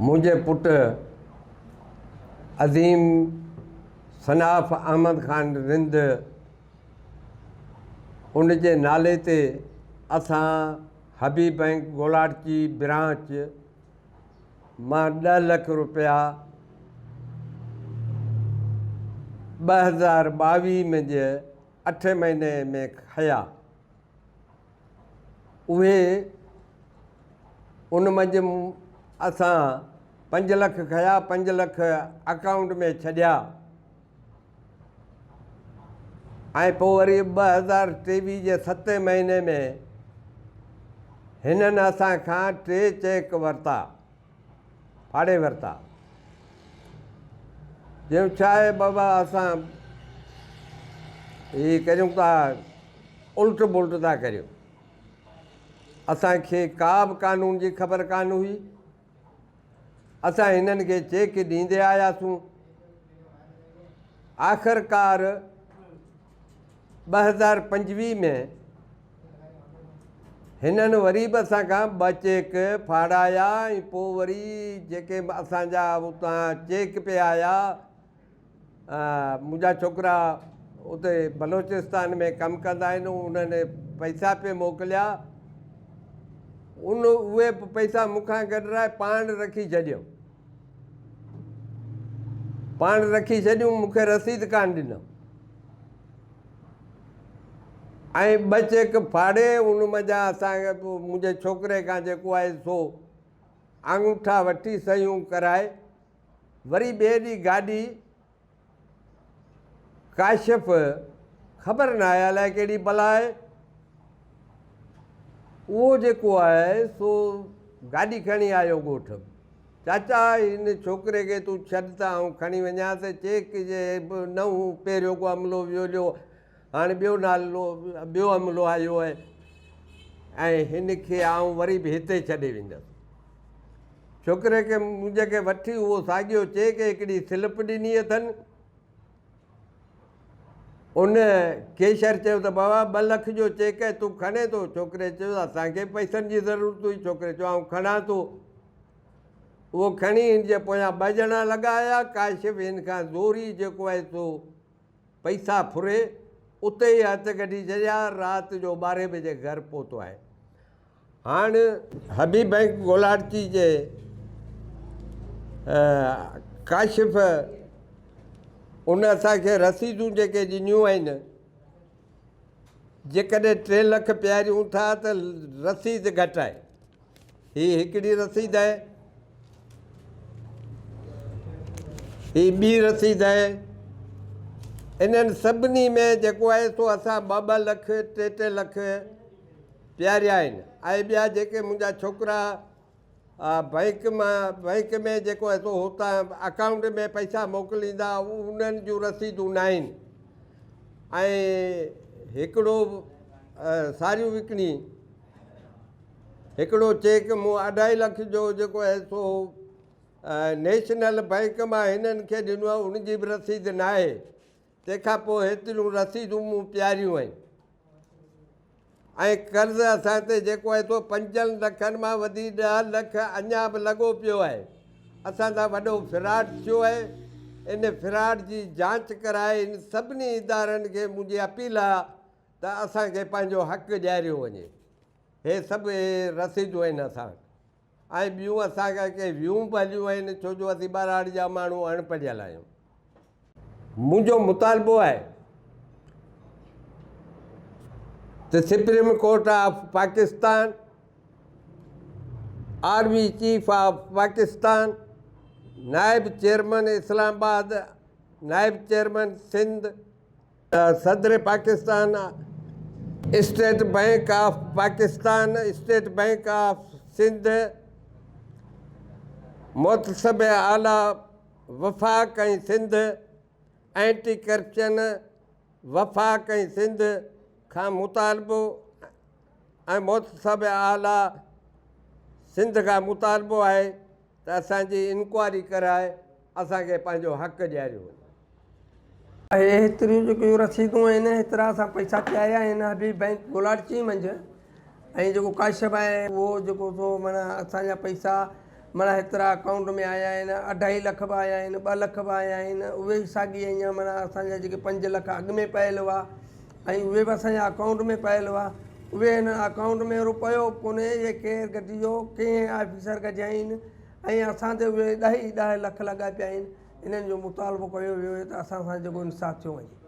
मुझे पुट अज़ीम सनाफ अहमद ख़ान रिंद उन जे नाले ते असां हबीब बैंक गोलाची ब्रांच मां 10 लख रुपया 2022 में जे 8 महीने में खया। उहे उन मंझि असां 5 लख खया, 5 लख अकाउंट में छॾिया ऐं पोइ वरी 2023 जे 7 महीने में हिननि असां खां 3 चेक वरिता, फाड़े वरिता। जो छा आहे बाबा, असां ही करियूं था, उल्ट पुल्ट था करियूं। असांखे का बि कानून जी ख़बर कान हुई। असां हिननि खे चेक ॾींदे आयासीं। आख़िरकार 2025 में हिननि वरी बि असां खां 2 चेक फाड़ाया ऐं पोइ वरी जेके असांजा उतां चेक पे आया, मुंहिंजा छोकिरा उते बलोचिस्तान में कमु कंदा आहिनि, उन्हनि पैसा पे मोकिलिया। उहे पैसा मूंखां गॾराए पाण रखी छॾियो, मूंखे रसीद कान ॾिनो ऐं 2 चेक फाड़े उन मंझां असांखे मुंहिंजे छोकिरे खां जेको आहे सो अंगूठा वठी सयूं कराए वरी ॿिए ॾींहुं गाॾी काशिफ़ ख़बर न आहे अलाए कहिड़ी बला आहे, उहो जेको आहे सो गाॾी खणी आयो ॻोठ। चाचा हिन छोकिरे खे तूं छॾ त ऐं खणी वञा त चेक जे न हू पहिरियों को अमिलो वियो, हाणे ॿियो अमिलो आयो आहे ऐं हिन खे आउं वरी बि हिते छॾे वेंदुसि। छोकिरे खे मुंहिंजे खे वठी उहो साॻियो चेक हिकिड़ी स्लिप ॾिनी अथनि। उन केशर चयो त बाबा 2 लख जो चेक आहे, तूं खणे थो? छोकिरे चयो असांखे पैसनि जी ज़रूरत हुई। छोकिरे चयो आउं खणां थो। उहो खणी हिन जे पोयां 2 ॼणा लॻाया। काशिफ़ हिन खां ज़ोरी जेको आहे सो पैसा फुरे उते ई हथ कढी छॾिया। राति जो 12 बजे घर पहुतो आहे। हाणे हबीब बैंक गोलाची जे काशिफ़ उन असांखे रसीदूं जेके ॾिनियूं आहिनि, जेकॾहिं 3 लख पियारियूं था त रसीद घटि आहे। हीअ हिकिड़ी रसीद आहे, हीअ ॿी रसीद आहे। इन्हनि सभिनी में जेको आहे सो असां 2-2 लख 3-3 लख पियारिया आहिनि ऐं ॿिया जेके मुंहिंजा छोकिरा बैंक में जेको आहे सो हुतां अकाउंट में पैसा मोकिलींदा, उन्हनि जूं रसीदूं न आहिनि। ऐं हिकिड़ो सारियूं विकिणी, हिकिड़ो चेक मूं 2.5 लख जो जेको आहे सो नेशनल बैंक मां हिननि खे ॾिनो आहे, उनजी बि रसीद न आहे। तंहिंखां पोइ हेतिरियूं रसीदूं मूं पियारियूं आहिनि ऐं कर्ज़ु असां ते जेको आहे सो 5 लखनि मां वधी 10 लख अञा बि लॻो पियो आहे। असां सां वॾो फ्रॉड थियो आहे। इन फ्रॉड जी जांच कराए इन सभिनी इदारनि खे मुंहिंजी अपील आहे त असांखे पंहिंजो हक़ ॾियारियो वञे। हे सभु रसीदूं आहिनि असां ऐं ॿियूं असांखे के वियूं भलियूं आहिनि, छो जो असीं ॿाहिरि जा माण्हू अणपढ़ियल आहियूं। मुंहिंजो मुतालबो आहे त Supreme Court of Pakistan, army chief of Pakistan, नायब चेयरमैन इस्लामाबाद, नायब चेयरमैन सिंध, सदर Pakistan, State Bank of Pakistan, State Bank of Sindh, मुतसिब आला वफ़ाक़ ऐं सिंध, एंटी करप्शन वफ़ाक़ ऐं सिंध खां मुतालबो ऐं मुतसिब आला सिंध खां मुतालबो आहे त असांजी इंक्वायरी कराए असांखे पंहिंजो हक़ ॾियारियो वञे। हेतिरियूं जेकियूं रसीदूं आहिनि, हेतिरा असां पैसा पियारिया आहिनि हबीब बैंक गोलाची मंझि। ऐं जेको काशिफ़ आहे उहो जेको सो माना असांजा पैसा माना हेतिरा अकाउंट में आया आहिनि, 2.5 लख बि आया आहिनि, 2 लख बि आया आहिनि, उहे ई साॻी हीअं माना असांजा जेके 5 लख अॻु में पयल हुआ ऐं उहे बि असांजा अकाउंट में पयल हुआ, उहे हिन अकाउंट में रुपयो बि कोन्हे जे केरु कढियो कंहिं ऑफिसर कढियाईं ऐं असां ते उहे 10 लख लॻा पिया आहिनि। इन्हनि जो मुतालबो कयो वियो त असां सां जेको इंसाफ़ थियो आहे।